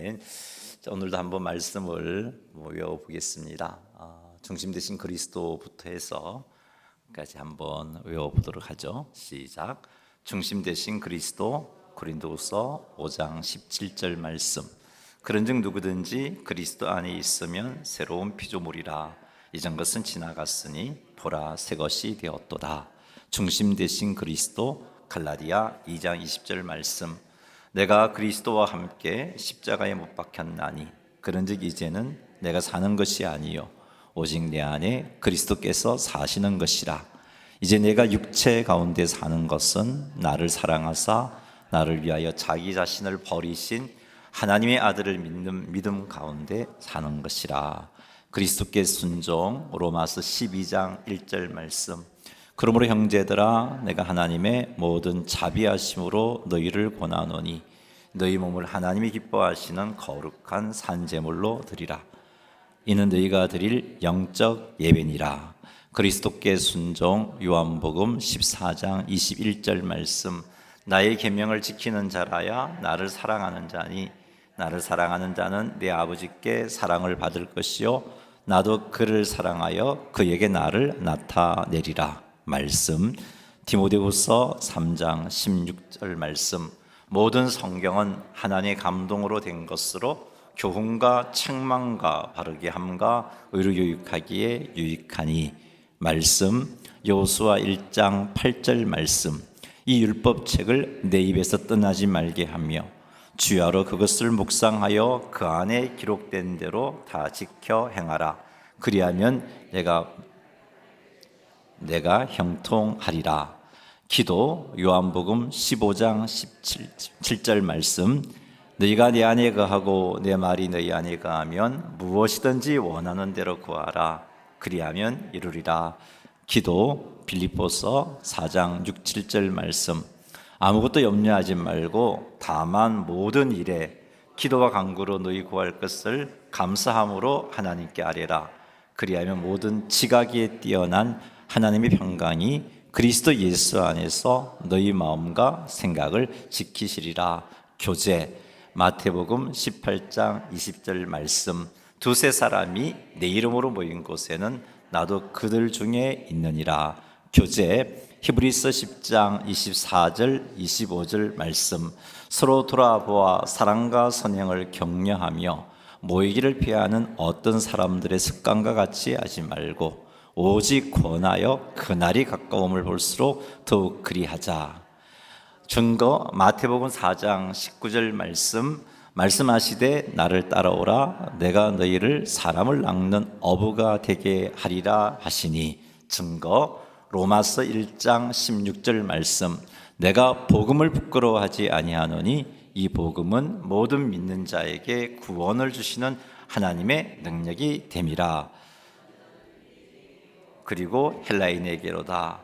아멘. 자, 오늘도 한번 말씀을 외워보겠습니다. 중심 되신 그리스도부터 해서 까지 한번 외워보도록 하죠. 시작. 중심 되신 그리스도. 고린도후서 5장 17절 말씀. 그런즉 누구든지 그리스도 안에 있으면 새로운 피조물이라. 이전 것은 지나갔으니 보라 새 것이 되었도다. 중심 되신 그리스도. 갈라디아 2장 20절 말씀. 내가 그리스도와 함께 십자가에 못 박혔나니 그런즉 이제는 내가 사는 것이 아니요 오직 내 안에 그리스도께서 사시는 것이라. 이제 내가 육체 가운데 사는 것은 나를 사랑하사 나를 위하여 자기 자신을 버리신 하나님의 아들을 믿는 믿음 가운데 사는 것이라. 그리스도께 순종. 로마서 12장 1절 말씀. 그러므로 형제들아 내가 하나님의 모든 자비하심으로 너희를 권하노니 너희 몸을 하나님이 기뻐하시는 거룩한 산제물로 드리라. 이는 너희가 드릴 영적 예배니라. 그리스도께 순종. 요한복음 14장 21절 말씀. 나의 계명을 지키는 자라야 나를 사랑하는 자니 나를 사랑하는 자는 내 아버지께 사랑을 받을 것이요 나도 그를 사랑하여 그에게 나를 나타내리라. 말씀. 디모데후서 3장 16절 말씀. 모든 성경은 하나님의 감동으로 된 것으로 교훈과 책망과 바르게 함과 의로 교육하기에 유익하니. 말씀. 여호수아 1장 8절 말씀. 이 율법책을 내 입에서 떠나지 말게 하며 주야로 그것을 묵상하여 그 안에 기록된 대로 다 지켜 행하라. 그리하면 내가 형통하리라. 기도. 요한복음 15장 17절 말씀. 너희가 내 안에 거하고 내 말이 너희 안에 거하면 무엇이든지 원하는 대로 구하라. 그리하면 이루리라. 기도. 빌립보서 4장 6, 7절 말씀. 아무것도 염려하지 말고 다만 모든 일에 기도와 간구로 너희 구할 것을 감사함으로 하나님께 아뢰라. 그리하면 모든 지각에 뛰어난 하나님의 평강이 그리스도 예수 안에서 너희 마음과 생각을 지키시리라. 교제. 마태복음 18장 20절 말씀. 두세 사람이 내 이름으로 모인 곳에는 나도 그들 중에 있느니라. 교제. 히브리서 10장 24절 25절 말씀. 서로 돌아보아 사랑과 선행을 격려하며 모이기를 피하는 어떤 사람들의 습관과 같이 하지 말고 오직 권하여 그날이 가까움을 볼수록 더욱 그리하자. 증거. 마태복음 4장 19절 말씀. 말씀하시되 나를 따라오라 내가 너희를 사람을 낚는 어부가 되게 하리라 하시니. 증거. 로마서 1장 16절 말씀. 내가 복음을 부끄러워하지 아니하노니 이 복음은 모든 믿는 자에게 구원을 주시는 하나님의 능력이 됨이라. 그리고 헬라인에게로다.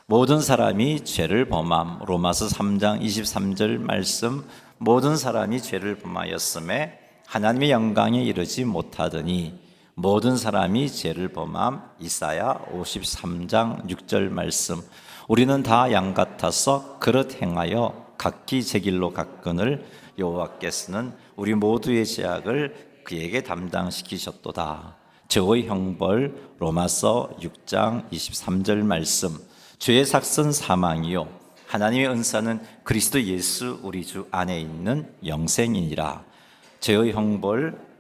모든 사람이 죄를 범함. 로마서 3장 23절 말씀. 모든 사람이 죄를 범하였음에 하나님의 영광에 이르지 못하더니 모든 사람이 죄를 범함. 이사야 53장 6절 말씀. 우리는 다 양 같아서 그릇 행하여 각기 제 길로 갔거늘 여호와께서는 우리 모두의 죄악을 그에게 담당시키셨도다. 죄의 형벌. 로마서 6장 23절 말씀. 죄의 삭은 사망이요 하나님의 은사는 그리스도 예수 우리 주 안에 있는 영생이니라. 죄의 형벌.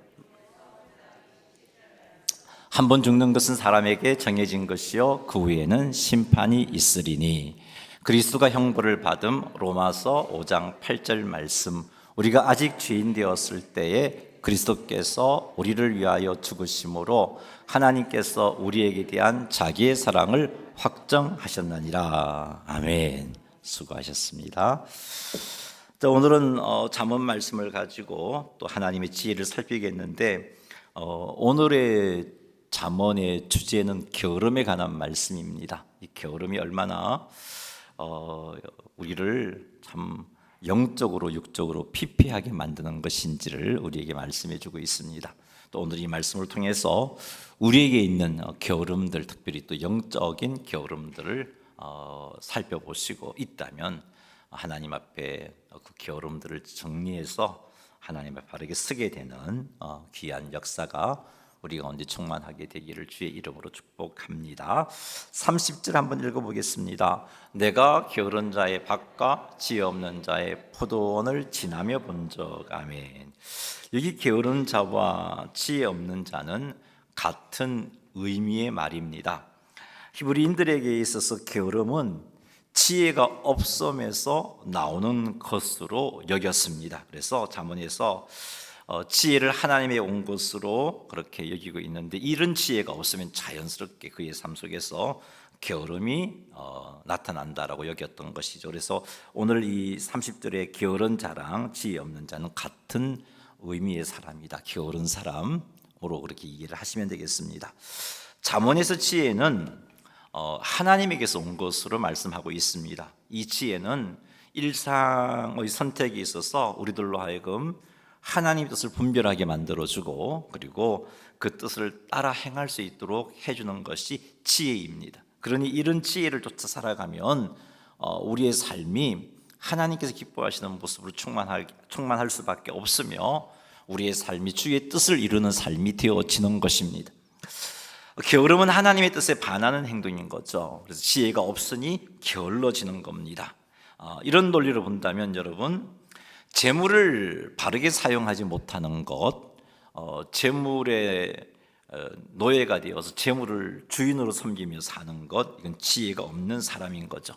한 번 죽는 것은 사람에게 정해진 것이요 그 후에는 심판이 있으리니. 그리스도가 형벌을 받음. 로마서 5장 8절 말씀. 우리가 아직 죄인 되었을 때에 그리스도께서 우리를 위하여 죽으심으로 하나님께서 우리에게 대한 자기의 사랑을 확정하셨느니라. 아멘. 수고하셨습니다. 자, 오늘은 잠언 말씀을 가지고 또 하나님의 지혜를 살피겠는데 오늘의 잠언의 주제는 게으름에 관한 말씀입니다. 이 게으름이 얼마나 우리를 참 영적으로 육적으로 피폐하게 만드는 것인지를 우리에게 말씀해 주고 있습니다. 또 오늘 이 말씀을 통해서 우리에게 있는 게으름들, 특별히 또 영적인 게으름들을 살펴보시고 있다면 하나님 앞에 그 게으름들을 정리해서 하나님을 바르게 쓰게 되는 귀한 역사가 우리 가운데 충만하게 되기를 주의 이름으로 축복합니다. 30절 한번 읽어보겠습니다. 내가 게으른 자의 밭과 지혜 없는 자의 포도원을 지나며 본 적. 아멘. 여기 게으른 자와 지혜 없는 자는 같은 의미의 말입니다. 히브리인들에게 있어서 게으름은 지혜가 없음에서 나오는 것으로 여겼습니다. 그래서 잠언에서 지혜를 하나님의 온 것으로 그렇게 여기고 있는데, 이런 지혜가 없으면 자연스럽게 그의 삶 속에서 게으름이 나타난다라고 여겼던 것이죠. 그래서 오늘 이 30절의 게으른 자랑 지혜 없는 자는 같은 의미의 사람이다. 게으른 사람으로 그렇게 이해를 하시면 되겠습니다. 잠언에서 지혜는 하나님에게서 온 것으로 말씀하고 있습니다. 이 지혜는 일상의 선택에 있어서 우리들로 하여금 하나님의 뜻을 분별하게 만들어주고, 그리고 그 뜻을 따라 행할 수 있도록 해주는 것이 지혜입니다. 그러니 이런 지혜를 쫓아 살아가면 우리의 삶이 하나님께서 기뻐하시는 모습으로 충만할 수밖에 없으며, 우리의 삶이 주의 뜻을 이루는 삶이 되어지는 것입니다. 게으름은 하나님의 뜻에 반하는 행동인 거죠. 그래서 지혜가 없으니 게을러지는 겁니다. 이런 논리로 본다면 여러분, 재물을 바르게 사용하지 못하는 것, 재물의 노예가 되어서 재물을 주인으로 섬기며 사는 것, 이건 지혜가 없는 사람인 거죠.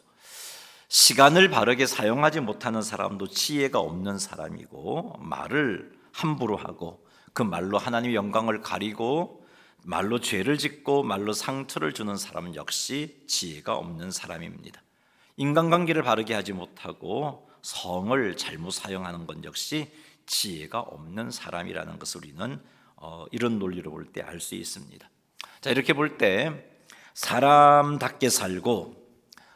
시간을 바르게 사용하지 못하는 사람도 지혜가 없는 사람이고, 말을 함부로 하고 그 말로 하나님의 영광을 가리고 말로 죄를 짓고 말로 상처를 주는 사람은 역시 지혜가 없는 사람입니다. 인간관계를 바르게 하지 못하고 성을 잘못 사용하는 건 역시 지혜가 없는 사람이라는 것을 우리는 이런 논리로 볼 때 알 수 있습니다. 자, 이렇게 볼 때 사람답게 살고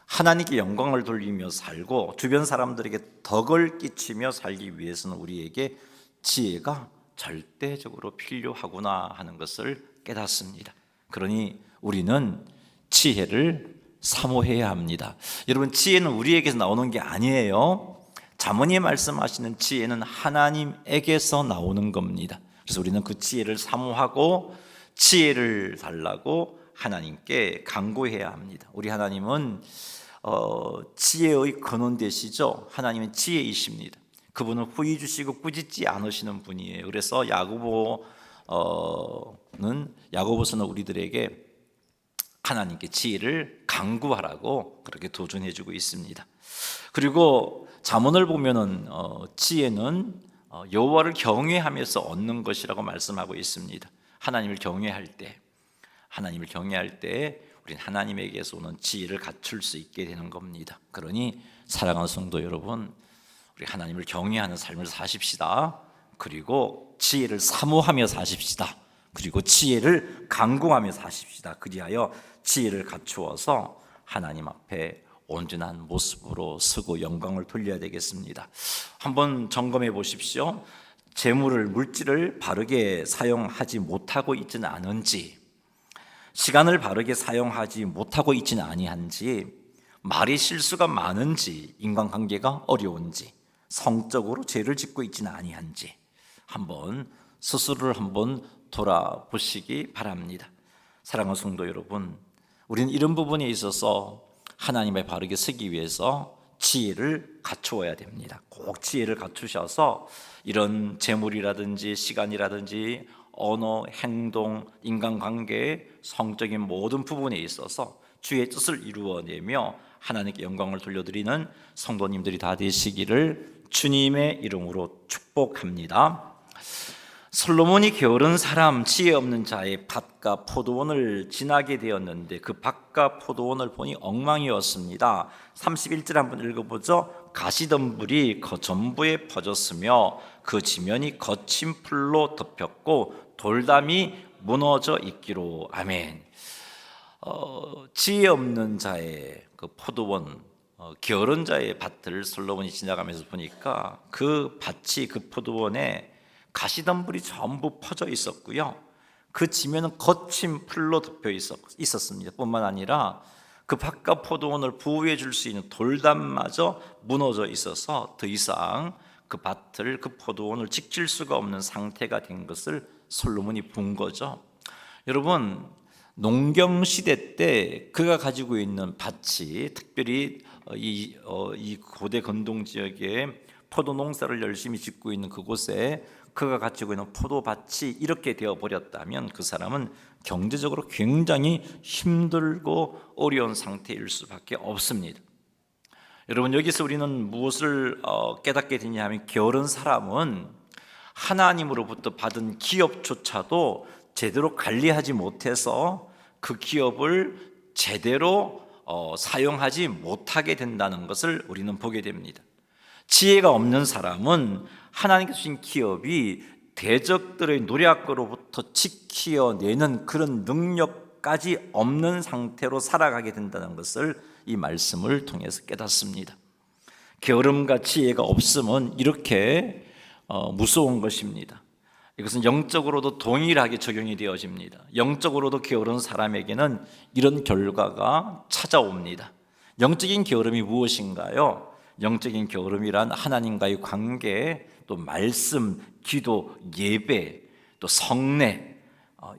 하나님께 영광을 돌리며 살고 주변 사람들에게 덕을 끼치며 살기 위해서는 우리에게 지혜가 절대적으로 필요하구나 하는 것을 깨닫습니다. 그러니 우리는 지혜를 사모해야 합니다. 여러분, 지혜는 우리에게서 나오는 게 아니에요. 잠언이 말씀하시는 지혜는 하나님에게서 나오는 겁니다. 그래서 우리는 그 지혜를 사모하고 지혜를 달라고 하나님께 간구해야 합니다. 우리 하나님은 지혜의 근원 되시죠. 하나님은 지혜이십니다. 그분은 후히 주시고 꾸짖지 않으시는 분이에요. 그래서 야고보서는 우리들에게 하나님께 지혜를 간구하라고 그렇게 도전해 주고 있습니다. 그리고 잠언을 보면은 지혜는 여호와를 경외하면서 얻는 것이라고 말씀하고 있습니다. 하나님을 경외할 때 우리는 하나님에게서 오는 지혜를 갖출 수 있게 되는 겁니다. 그러니 사랑하는 성도 여러분, 우리 하나님을 경외하는 삶을 사십시다. 그리고 지혜를 사모하며 사십시다. 그리고 지혜를 간구하며 사십시다. 그리하여 지혜를 갖추어서 하나님 앞에 온전한 모습으로 서고 영광을 돌려야 되겠습니다. 한번 점검해 보십시오. 재물을, 물질을 바르게 사용하지 못하고 있지는 않은지, 시간을 바르게 사용하지 못하고 있지는 아니한지, 말이 실수가 많은지, 인간관계가 어려운지, 성적으로 죄를 짓고 있지는 아니한지 한번 스스로를 한번 돌아보시기 바랍니다. 사랑하는 성도 여러분, 우리는 이런 부분에 있어서 하나님을 바르게 쓰기 위해서 지혜를 갖추어야 됩니다. 꼭 지혜를 갖추셔서 이런 재물이라든지 시간이라든지 언어, 행동, 인간관계, 성적인 모든 부분에 있어서 주의 뜻을 이루어내며 하나님께 영광을 돌려드리는 성도님들이 다 되시기를 주님의 이름으로 축복합니다. 솔로몬이 게으른 사람, 지혜 없는 자의 밭과 포도원을 지나게 되었는데 그 밭과 포도원을 보니 엉망이었습니다. 31절 한번 읽어보죠. 가시덤불이 그 전부에 퍼졌으며 그 지면이 거친 풀로 덮였고 돌담이 무너져 있기로. 아멘. 지혜 없는 자의 그 포도원, 게으른 자의 밭을 솔로몬이 지나가면서 보니까 그 밭이, 그 포도원에 가시덤불이 전부 퍼져 있었고요, 그 지면은 거친 풀로 덮여 있었습니다. 뿐만 아니라 그 밭과 포도원을 보호해 줄 수 있는 돌담마저 무너져 있어서 더 이상 그 밭을, 그 포도원을 지킬 수가 없는 상태가 된 것을 솔로몬이 본 거죠. 여러분, 농경 시대 때 그가 가지고 있는 밭이, 특별히 이 고대 건동 지역에 포도 농사를 열심히 짓고 있는 그곳에 그가 가지고 있는 포도밭이 이렇게 되어 버렸다면 그 사람은 경제적으로 굉장히 힘들고 어려운 상태일 수밖에 없습니다. 여러분, 여기서 우리는 무엇을 깨닫게 되냐 하면, 게으른 사람은 하나님으로부터 받은 기업조차도 제대로 관리하지 못해서 그 기업을 제대로 사용하지 못하게 된다는 것을 우리는 보게 됩니다. 지혜가 없는 사람은 하나님께서 주신 기업이 대적들의 노략으로부터 지켜내는 그런 능력까지 없는 상태로 살아가게 된다는 것을 이 말씀을 통해서 깨닫습니다. 게으름과 지혜가 없으면 이렇게 무서운 것입니다. 이것은 영적으로도 동일하게 적용이 되어집니다. 영적으로도 게으른 사람에게는 이런 결과가 찾아옵니다. 영적인 게으름이 무엇인가요? 영적인 게으름이란 하나님과의 관계, 또 말씀, 기도, 예배, 또 성례,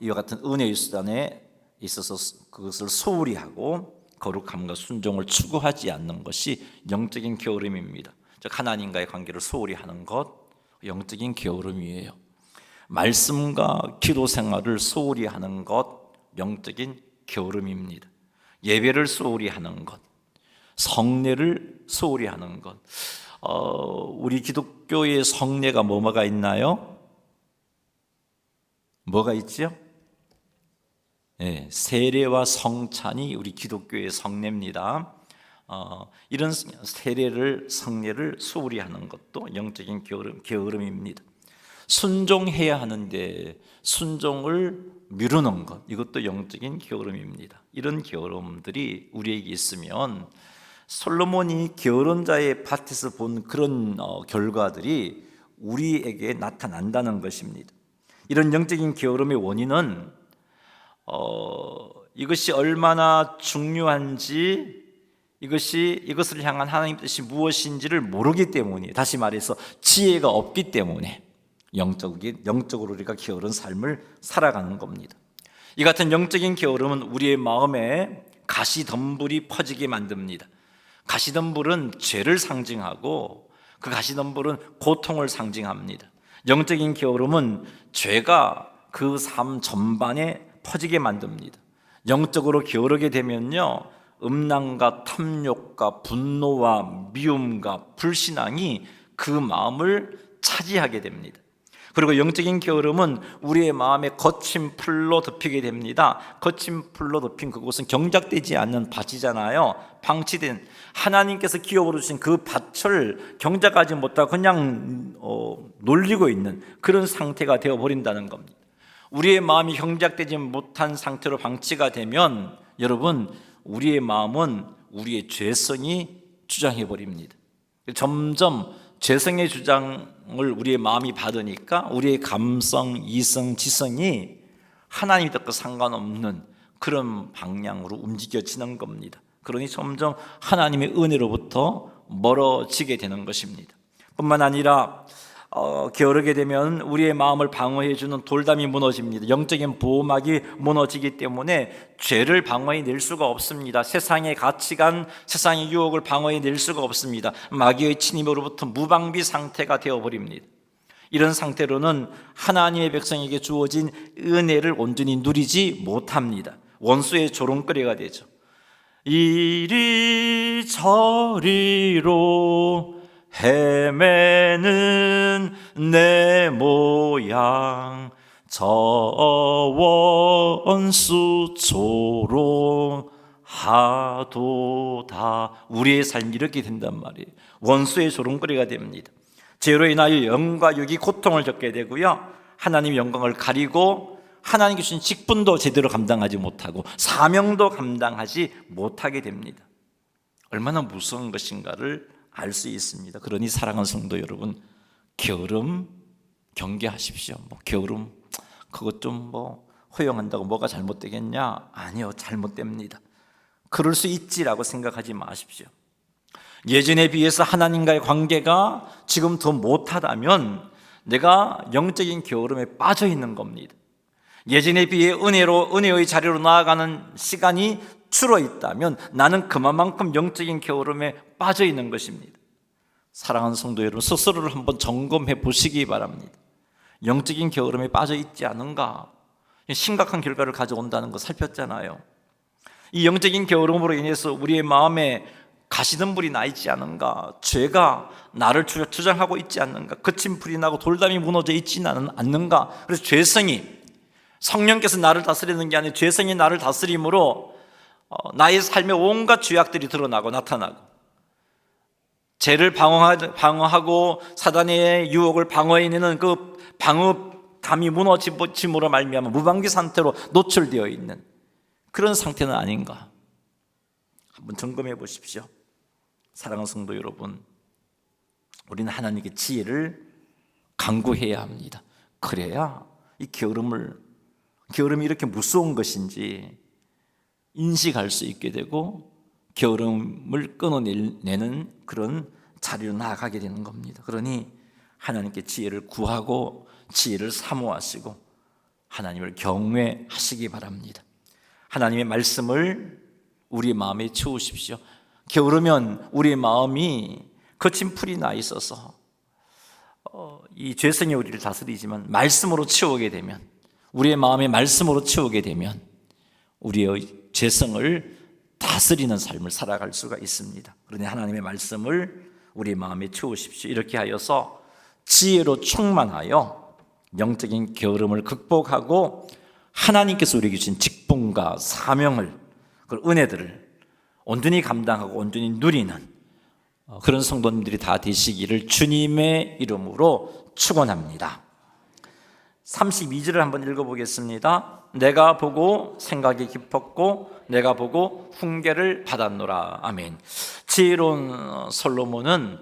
이와 같은 은혜의 수단에 있어서 그것을 소홀히 하고 거룩함과 순종을 추구하지 않는 것이 영적인 게으름입니다. 즉 하나님과의 관계를 소홀히 하는 것, 영적인 게으름이에요. 말씀과 기도 생활을 소홀히 하는 것, 영적인 게으름입니다. 예배를 소홀히 하는 것, 성례를 소홀히 하는 것. 우리 기독교의 성례가 뭐가 있나요? 뭐가 있죠? 네, 세례와 성찬이 우리 기독교의 성례입니다. 이런 세례를, 성례를 소홀히 하는 것도 영적인 게으름입니다. 순종해야 하는데 순종을 미루는 것, 이것도 영적인 게으름입니다. 이런 게으름들이 우리에게 있으면 솔로몬이 게으른 자의 밭에서 본 그런 결과들이 우리에게 나타난다는 것입니다. 이런 영적인 게으름의 원인은 이것이 얼마나 중요한지, 이것을 향한 하나님 뜻이 무엇인지를 모르기 때문이에요. 다시 말해서 지혜가 없기 때문에 영적으로 우리가 게으른 삶을 살아가는 겁니다. 이 같은 영적인 게으름은 우리의 마음에 가시덤불이 퍼지게 만듭니다. 가시덤불은 죄를 상징하고 그 가시덤불은 고통을 상징합니다. 영적인 게으름은 죄가 그 삶 전반에 퍼지게 만듭니다. 영적으로 게으르게 되면요, 음란과 탐욕과 분노와 미움과 불신앙이 그 마음을 차지하게 됩니다. 그리고 영적인 게으름은 우리의 마음에 거친 풀로 덮이게 됩니다. 거친 풀로 덮인 그곳은 경작되지 않는 밭이잖아요. 방치된, 하나님께서 기업으로 주신 그 밭을 경작하지 못하고 그냥 놀리고 있는 그런 상태가 되어버린다는 겁니다. 우리의 마음이 경작되지 못한 상태로 방치가 되면 여러분, 우리의 마음은 우리의 죄성이 주장해버립니다. 점점 죄성의 주장을 우리의 마음이 받으니까 우리의 감성, 이성, 지성이 하나님 뜻과 상관없는 그런 방향으로 움직여지는 겁니다. 그러니 점점 하나님의 은혜로부터 멀어지게 되는 것입니다. 뿐만 아니라 게으르게 되면 우리의 마음을 방어해주는 돌담이 무너집니다. 영적인 보호막이 무너지기 때문에 죄를 방어해낼 수가 없습니다. 세상의 가치관, 세상의 유혹을 방어해낼 수가 없습니다. 마귀의 침입으로부터 무방비 상태가 되어버립니다. 이런 상태로는 하나님의 백성에게 주어진 은혜를 온전히 누리지 못합니다. 원수의 조롱거리가 되죠. 이리저리로 헤매는 내 모양, 저 원수 조롱하도다. 우리의 삶이 이렇게 된단 말이에요. 원수의 조롱거리가 됩니다. 죄로 인하여 영과 육이 고통을 겪게 되고요, 하나님의 영광을 가리고 하나님께 주신 직분도 제대로 감당하지 못하고 사명도 감당하지 못하게 됩니다. 얼마나 무서운 것인가를 알 수 있습니다. 그러니 사랑하는 성도 여러분, 게으름 경계하십시오. 게으름 그것 좀 허용한다고 뭐가 잘못되겠냐? 아니요, 잘못됩니다. 그럴 수 있지라고 생각하지 마십시오. 예전에 비해서 하나님과의 관계가 지금 더 못하다면 내가 영적인 게으름에 빠져 있는 겁니다. 예전에 비해 은혜의 자리로 나아가는 시간이 줄어 있다면 나는 그만큼 영적인 게으름에 빠져 있는 것입니다. 사랑하는 성도 여러분, 스스로를 한번 점검해 보시기 바랍니다. 영적인 게으름에 빠져 있지 않은가? 심각한 결과를 가져온다는 거 살폈잖아요. 이 영적인 게으름으로 인해서 우리의 마음에 가시는 불이 나 있지 않은가? 죄가 나를 주장하고 있지 않는가? 거친 불이 나고 돌담이 무너져 있지는 않는가? 그래서 죄성이, 성령께서 나를 다스리는 게 아니라 죄성이 나를 다스림으로 나의 삶의 온갖 죄악들이 드러나고 나타나고, 죄를 방어하고 사단의 유혹을 방어해내는 그 방어담이 무너짐으로 말미암아 무방비 상태로 노출되어 있는 그런 상태는 아닌가? 한번 점검해 보십시오. 사랑하는 성도 여러분, 우리는 하나님께 지혜를 간구해야 합니다. 그래야 이 게으름이 이렇게 무서운 것인지 인식할 수 있게 되고 게으름을 끊어내는 그런 자리로 나아가게 되는 겁니다. 그러니 하나님께 지혜를 구하고 지혜를 사모하시고 하나님을 경외하시기 바랍니다. 하나님의 말씀을 우리 마음에 채우십시오. 게으르면 우리의 마음이 거친 풀이 나 있어서 이 죄성이 우리를 다스리지만 말씀으로 채우게 되면, 우리의 마음에 말씀으로 채우게 되면 우리의 죄성을 다스리는 삶을 살아갈 수가 있습니다. 그러니 하나님의 말씀을 우리 마음에 채우십시오. 이렇게 하여서 지혜로 충만하여 영적인 게으름을 극복하고 하나님께서 우리에게 주신 직분과 사명을, 그 은혜들을 온전히 감당하고 온전히 누리는 그런 성도님들이 다 되시기를 주님의 이름으로 축원합니다. 32절을 한번 읽어보겠습니다. 내가 보고 생각이 깊었고 내가 보고 훈계를 받았노라. 아멘. 지혜로운 솔로몬은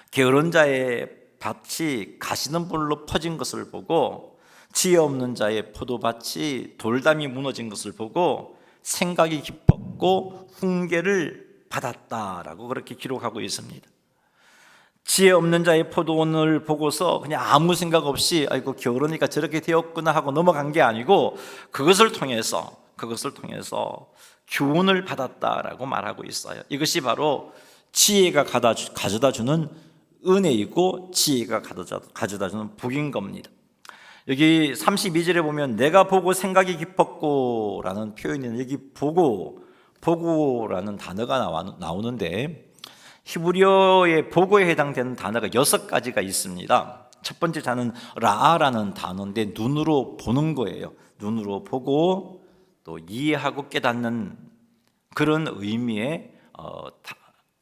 게으른 자의 밭이 가시는 불로 퍼진 것을 보고 지혜 없는 자의 포도밭이 돌담이 무너진 것을 보고 생각이 깊었고 훈계를 받았다라고 그렇게 기록하고 있습니다. 지혜 없는 자의 포도원을 보고서 그냥 아무 생각 없이 아이고 게으르니까 저렇게 되었구나 하고 넘어간 게 아니고 그것을 통해서 교훈을 받았다라고 말하고 있어요. 이것이 바로 지혜가 가져다 주는 은혜이고 지혜가 가져다 주는 복인 겁니다. 여기 32절에 보면 내가 보고 생각이 깊었고 라는 표현이, 여기 보고라는 단어가 나오는데 히브리어의 보고에 해당되는 단어가 6가지가 있습니다. 첫 번째 단어는 라아라는 단어인데 눈으로 보는 거예요. 눈으로 보고 또 이해하고 깨닫는 그런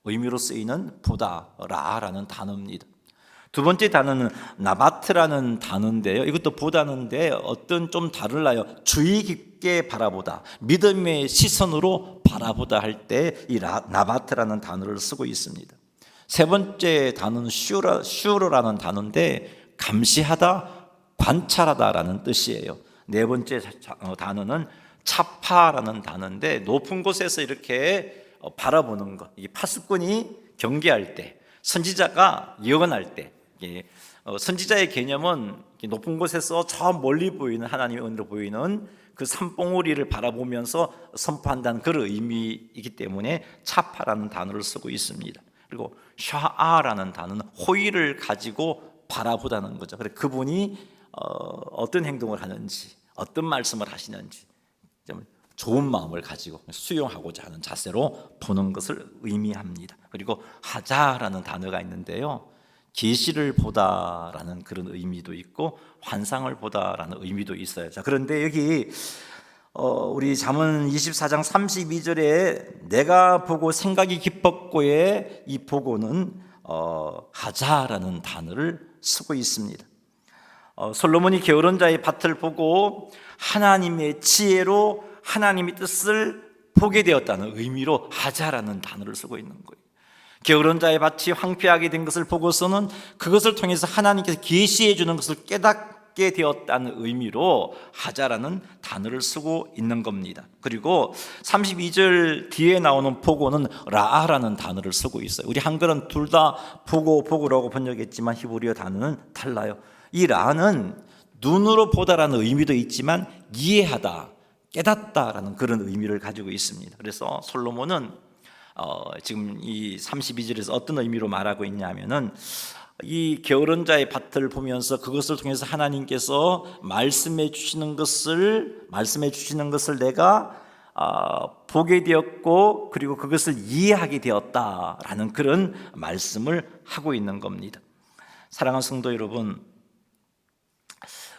의미로 쓰이는 보다, 라아라는 단어입니다. 두 번째 단어는 나바트라는 단어인데요. 이것도 보다는데 어떤 좀 달라요. 주의 깊게 바라보다, 믿음의 시선으로 바라보다 할 때 이 나바트라는 단어를 쓰고 있습니다. 세 번째 단어는 슈로라는 단어인데 감시하다, 관찰하다라는 뜻이에요. 네 번째 단어는 차파라는 단어인데 높은 곳에서 이렇게 바라보는 것. 이 파수꾼이 경계할 때, 선지자가 예언할 때, 선지자의 개념은 높은 곳에서 저 멀리 보이는 하나님의 은혜로 보이는 그 산봉우리를 바라보면서 선포한다는 그런 의미이기 때문에 차파라는 단어를 쓰고 있습니다. 그리고 샤아라는 단어는 호의를 가지고 바라보다는 거죠. 그래서 그분이 어떤 행동을 하는지, 어떤 말씀을 하시는지 좀 좋은 마음을 가지고 수용하고자 하는 자세로 보는 것을 의미합니다. 그리고 하자라는 단어가 있는데요, 계시를 보다라는 그런 의미도 있고 환상을 보다라는 의미도 있어요. 자, 그런데 여기 우리 잠언 24장 32절에 내가 보고 생각이 깊었고의 이 보고는 하자라는 단어를 쓰고 있습니다. 솔로몬이 게으른 자의 밭을 보고 하나님의 지혜로 하나님의 뜻을 보게 되었다는 의미로 하자라는 단어를 쓰고 있는 거예요. 게으른 자의 밭이 황폐하게 된 것을 보고서는 그것을 통해서 하나님께서 계시해 주는 것을 깨닫게 되었다는 의미로 하자라는 단어를 쓰고 있는 겁니다. 그리고 32절 뒤에 나오는 보고는 라아라는 단어를 쓰고 있어요. 우리 한글은 둘 다 보고라고 번역했지만 히브리어 단어는 달라요. 이 라는 눈으로 보다라는 의미도 있지만 이해하다, 깨닫다라는 그런 의미를 가지고 있습니다. 그래서 솔로몬은 지금 이 32절에서 어떤 의미로 말하고 있냐면은 이 게으른 자의 밭을 보면서 그것을 통해서 하나님께서 말씀해 주시는 것을 내가 보게 되었고 그리고 그것을 이해하게 되었다라는 그런 말씀을 하고 있는 겁니다. 사랑하는 성도 여러분,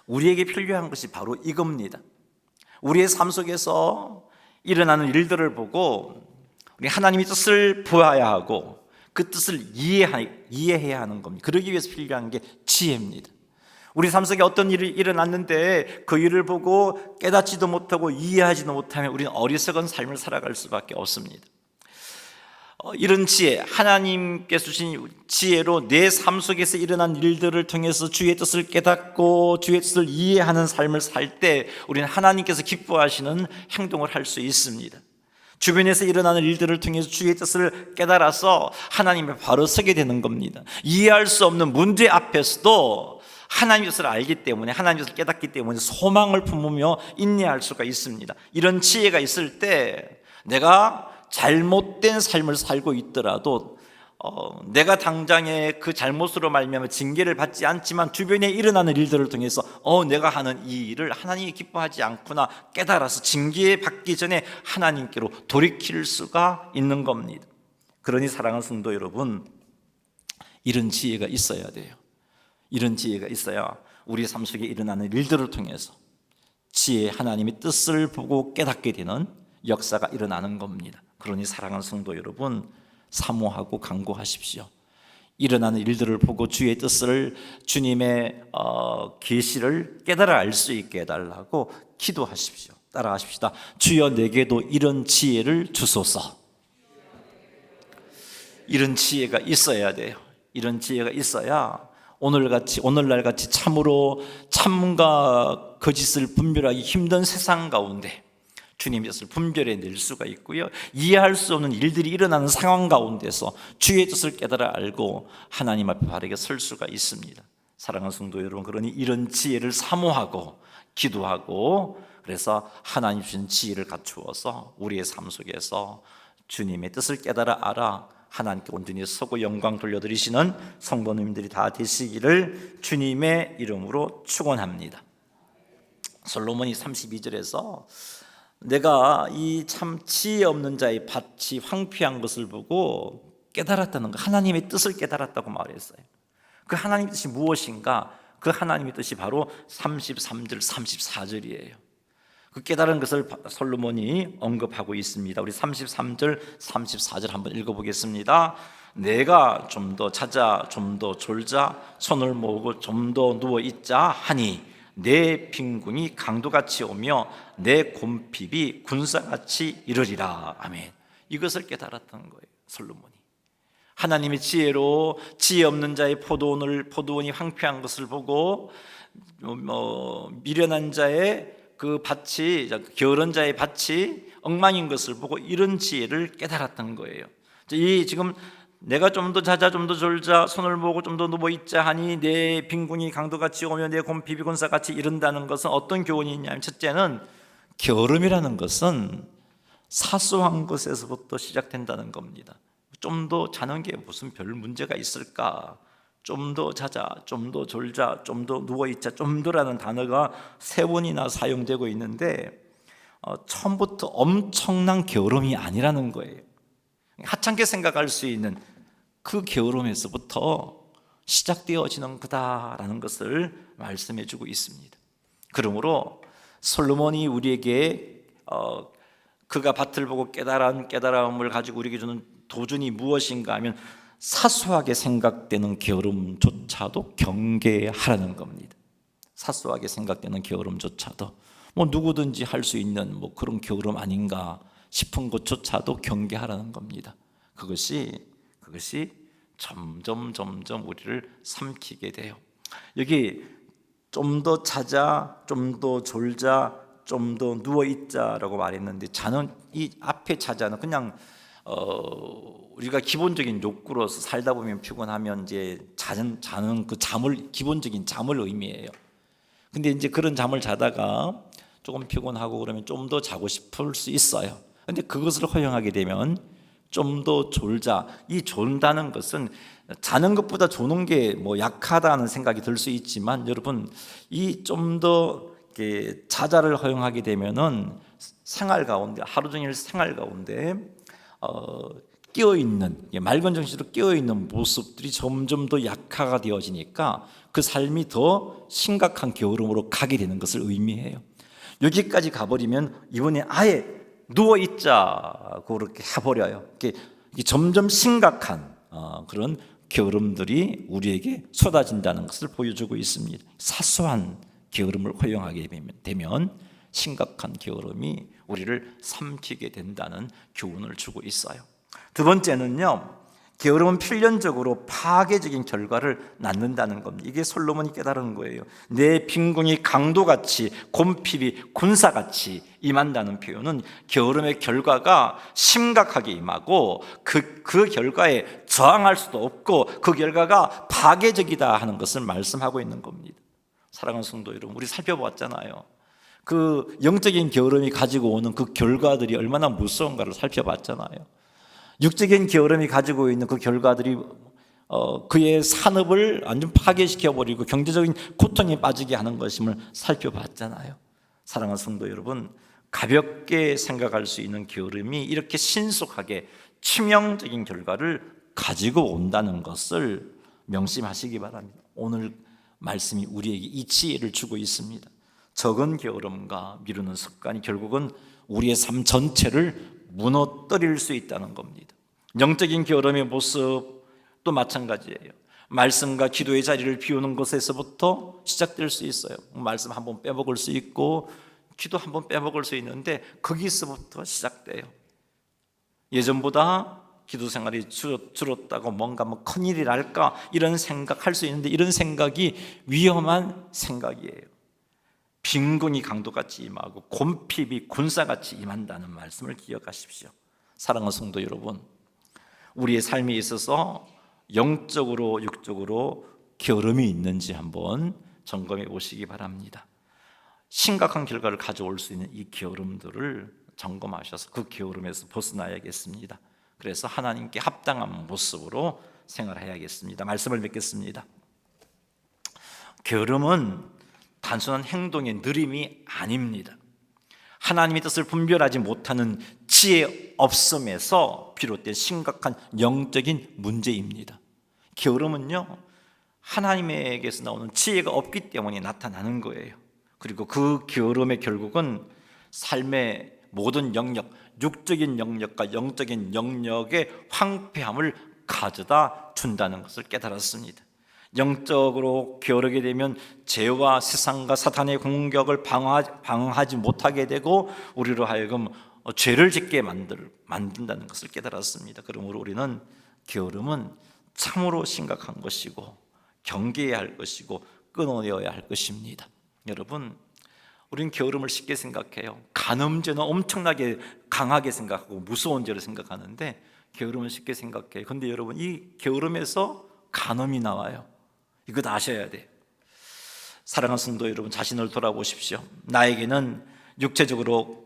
우리에게 필요한 것이 바로 이겁니다. 우리의 삶 속에서 일어나는 일들을 보고 우리 하나님의 뜻을 보아야 하고 그 뜻을 이해해야 하는 겁니다. 그러기 위해서 필요한 게 지혜입니다. 우리 삶 속에 어떤 일이 일어났는데 그 일을 보고 깨닫지도 못하고 이해하지도 못하면 우리는 어리석은 삶을 살아갈 수밖에 없습니다. 이런 지혜, 하나님께서 주신 지혜로 내 삶 속에서 일어난 일들을 통해서 주의 뜻을 깨닫고 주의 뜻을 이해하는 삶을 살 때 우리는 하나님께서 기뻐하시는 행동을 할 수 있습니다. 주변에서 일어나는 일들을 통해서 주의 뜻을 깨달아서 하나님의 바로 서게 되는 겁니다. 이해할 수 없는 문제 앞에서도 하나님의 뜻을 알기 때문에, 하나님의 뜻을 깨닫기 때문에 소망을 품으며 인내할 수가 있습니다. 이런 지혜가 있을 때 내가 잘못된 삶을 살고 있더라도 내가 당장에 그 잘못으로 말미암아 징계를 받지 않지만 주변에 일어나는 일들을 통해서 내가 하는 이 일을 하나님이 기뻐하지 않구나 깨달아서 징계 받기 전에 하나님께로 돌이킬 수가 있는 겁니다. 그러니 사랑하는 성도 여러분, 이런 지혜가 있어야 돼요. 이런 지혜가 있어야 우리 삶 속에 일어나는 일들을 통해서 지혜, 하나님의 뜻을 보고 깨닫게 되는 역사가 일어나는 겁니다. 그러니 사랑하는 성도 여러분, 사모하고 간구하십시오. 일어나는 일들을 보고 주의 뜻을, 주님의 계시를 깨달아 알 수 있게 해달라고 기도하십시오. 따라하십시다. 주여 내게도 이런 지혜를 주소서. 이런 지혜가 있어야 돼요. 이런 지혜가 있어야 오늘날같이 참으로 참과 거짓을 분별하기 힘든 세상 가운데 주님의 뜻을 분별해낼 수가 있고요, 이해할 수 없는 일들이 일어나는 상황 가운데서 주의 뜻을 깨달아 알고 하나님 앞에 바르게 설 수가 있습니다. 사랑하는 성도 여러분, 그러니 이런 지혜를 사모하고 기도하고 그래서 하나님 주신 지혜를 갖추어서 우리의 삶 속에서 주님의 뜻을 깨달아 알아 하나님께 온전히 서고 영광 돌려드리시는 성도님들이 다 되시기를 주님의 이름으로 축원합니다. 솔로몬이 32절에서 내가 이 참 지혜 없는 자의 밭이 황폐한 것을 보고 깨달았다는 것, 하나님의 뜻을 깨달았다고 말했어요. 그 하나님의 뜻이 무엇인가? 그 하나님의 뜻이 바로 33절, 34절이에요. 그 깨달은 것을 솔로몬이 언급하고 있습니다. 우리 33절, 34절 한번 읽어보겠습니다. 내가 좀 더 자자, 좀 더 졸자, 손을 모으고 좀 더 누워 있자 하니 내 빈궁이 강도같이 오며 내 곰핍이 군사같이 이르리라. 아멘. 이것을 깨달았던 거예요, 솔로몬이. 하나님의 지혜로 지혜 없는 자의 포도원이 황폐한 것을 보고 미련한 자의 그 밭이, 게으른 자의 밭이 엉망인 것을 보고 이런 지혜를 깨달았던 거예요. 이 지금 내가 좀 더 자자, 좀 더 졸자, 손을 모으고 좀 더 누워 있자 하니 내 빈궁이 강도같이 오며 내 곰핍이 군사같이 이른다는 것은 어떤 교훈이 있냐면, 첫째는 게으름이라는 것은 사소한 것에서부터 시작된다는 겁니다. 좀 더 자는 게 무슨 별 문제가 있을까? 좀 더 자자, 좀 더 졸자, 좀 더 누워 있자, 좀 더라는 단어가 3번이나 사용되고 있는데 처음부터 엄청난 게으름이 아니라는 거예요. 하찮게 생각할 수 있는 그 게으름에서부터 시작되어지는 거다라는 것을 말씀해 주고 있습니다. 그러므로 솔로몬이 우리에게 그가 밭을 보고 깨달음을 가지고 우리에게 주는 도전이 무엇인가 하면 사소하게 생각되는 게으름조차도 경계하라는 겁니다. 사소하게 생각되는 게으름조차도 누구든지 할 수 있는 그런 게으름 아닌가 싶은 것조차도 경계하라는 겁니다. 그것이 점점 우리를 삼키게 돼요. 여기 좀 더 자자, 좀 더 졸자, 좀 더 누워 있자라고 말했는데, 자는, 이 앞에 자자는 그냥 우리가 기본적인 욕구로서 살다 보면 피곤하면 이제 자는 그 잠을, 기본적인 잠을 의미해요. 근데 이제 그런 잠을 자다가 조금 피곤하고 그러면 좀 더 자고 싶을 수 있어요. 근데 그것을 허용하게 되면 좀 더 졸자, 이 존다는 것은 자는 것보다 조는 게 뭐 약하다는 생각이 들 수 있지만, 여러분, 이 좀 더 자자를 허용하게 되면은 생활 가운데, 하루 종일 생활 가운데 깨어있는, 맑은 정신으로 깨어있는 모습들이 점점 더 약화가 되어지니까 그 삶이 더 심각한 게으름으로 가게 되는 것을 의미해요. 여기까지 가버리면 이번에 아예 누워있자고 그렇게 해버려요. 이게 점점 심각한 그런 게으름들이 우리에게 쏟아진다는 것을 보여주고 있습니다. 사소한 게으름을 허용하게 되면 심각한 게으름이 우리를 삼키게 된다는 교훈을 주고 있어요. 두 번째는요, 게으름은 필연적으로 파괴적인 결과를 낳는다는 겁니다. 이게 솔로몬이 깨달은 거예요. 내 빈궁이 강도같이, 곰핍이 군사같이 임한다는 표현은 게으름의 결과가 심각하게 임하고 그 결과에 저항할 수도 없고 그 결과가 파괴적이다 하는 것을 말씀하고 있는 겁니다. 사랑하는 성도 여러분, 우리 살펴봤잖아요. 그 영적인 게으름이 가지고 오는 그 결과들이 얼마나 무서운가를 살펴봤잖아요. 육적인 게으름이 가지고 있는 그 결과들이 그의 산업을 완전 파괴시켜버리고 경제적인 고통에 빠지게 하는 것임을 살펴봤잖아요. 사랑하는 성도 여러분, 가볍게 생각할 수 있는 게으름이 이렇게 신속하게 치명적인 결과를 가지고 온다는 것을 명심하시기 바랍니다. 오늘 말씀이 우리에게 이 지혜를 주고 있습니다. 적은 게으름과 미루는 습관이 결국은 우리의 삶 전체를 무너뜨릴 수 있다는 겁니다. 영적인 게으름의 모습도 마찬가지예요. 말씀과 기도의 자리를 비우는 것에서부터 시작될 수 있어요. 말씀 한번 빼먹을 수 있고 기도 한번 빼먹을 수 있는데 거기서부터 시작돼요. 예전보다 기도 생활이 줄었다고 뭔가 큰일이 날까 이런 생각할 수 있는데, 이런 생각이 위험한 생각이에요. 빈궁이 강도같이 임하고 곰핍이 군사같이 임한다는 말씀을 기억하십시오. 사랑하는 성도 여러분, 우리의 삶에 있어서 영적으로 육적으로 게으름이 있는지 한번 점검해 보시기 바랍니다. 심각한 결과를 가져올 수 있는 이 게으름들을 점검하셔서 그 게으름에서 벗어나야겠습니다. 그래서 하나님께 합당한 모습으로 생활해야겠습니다. 말씀을 맺겠습니다. 게으름은 단순한 행동의 느림이 아닙니다. 하나님의 뜻을 분별하지 못하는 지혜 없음에서 비롯된 심각한 영적인 문제입니다. 게으름은요, 하나님에게서 나오는 지혜가 없기 때문에 나타나는 거예요. 그리고 그 게으름의 결국은 삶의 모든 영역, 육적인 영역과 영적인 영역의 황폐함을 가져다 준다는 것을 깨달았습니다. 영적으로 게으르게 되면 죄와 세상과 사탄의 공격을 방어하지 못하게 되고 우리로 하여금 죄를 짓게 만든다는 것을 깨달았습니다. 그러므로 우리는 게으름은 참으로 심각한 것이고 경계해야 할 것이고 끊어내어야 할 것입니다. 여러분, 우리는 게으름을 쉽게 생각해요. 간음죄는 엄청나게 강하게 생각하고 무서운 죄를 생각하는데 게으름은 쉽게 생각해요. 그런데 여러분, 이 게으름에서 간음이 나와요. 이거 다 아셔야 돼요. 사랑하는 성도 여러분, 자신을 돌아보십시오. 나에게는 육체적으로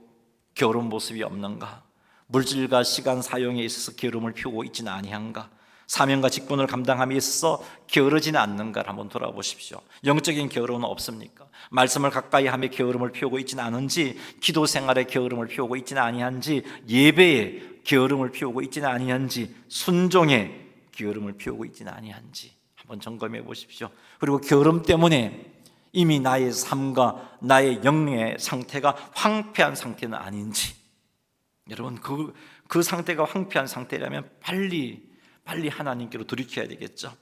게으른 모습이 없는가? 물질과 시간 사용에 있어서 게으름을 피우고 있지는 아니한가? 사명과 직분을 감당함에 있어서 게으르지는 않는가를 한번 돌아보십시오. 영적인 게으름은 없습니까? 말씀을 가까이 하며 게으름을 피우고 있지는 않은지, 기도 생활에 게으름을 피우고 있지는 아니한지, 예배에 게으름을 피우고 있지는 아니한지, 순종에 게으름을 피우고 있지는 아니한지 한번 점검해 보십시오. 그리고 게으름 때문에 이미 나의 삶과 나의 영의 상태가 황폐한 상태는 아닌지, 여러분, 그 상태가 황폐한 상태라면 빨리 하나님께로 돌이켜야 되겠죠.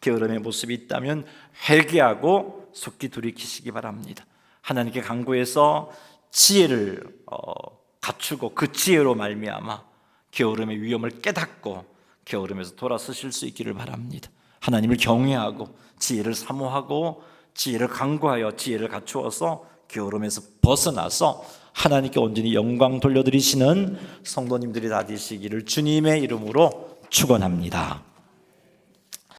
게으름의 모습이 있다면 회개하고 속히 돌이키시기 바랍니다. 하나님께 간구해서 지혜를 갖추고 그 지혜로 말미암아 게으름의 위험을 깨닫고 게으름에서 돌아서실 수 있기를 바랍니다. 하나님을 경외하고 지혜를 사모하고 지혜를 강구하여 지혜를 갖추어서 게으름에서 벗어나서 하나님께 온전히 영광 돌려드리시는 성도님들이 다 되시기를 주님의 이름으로 축원합니다.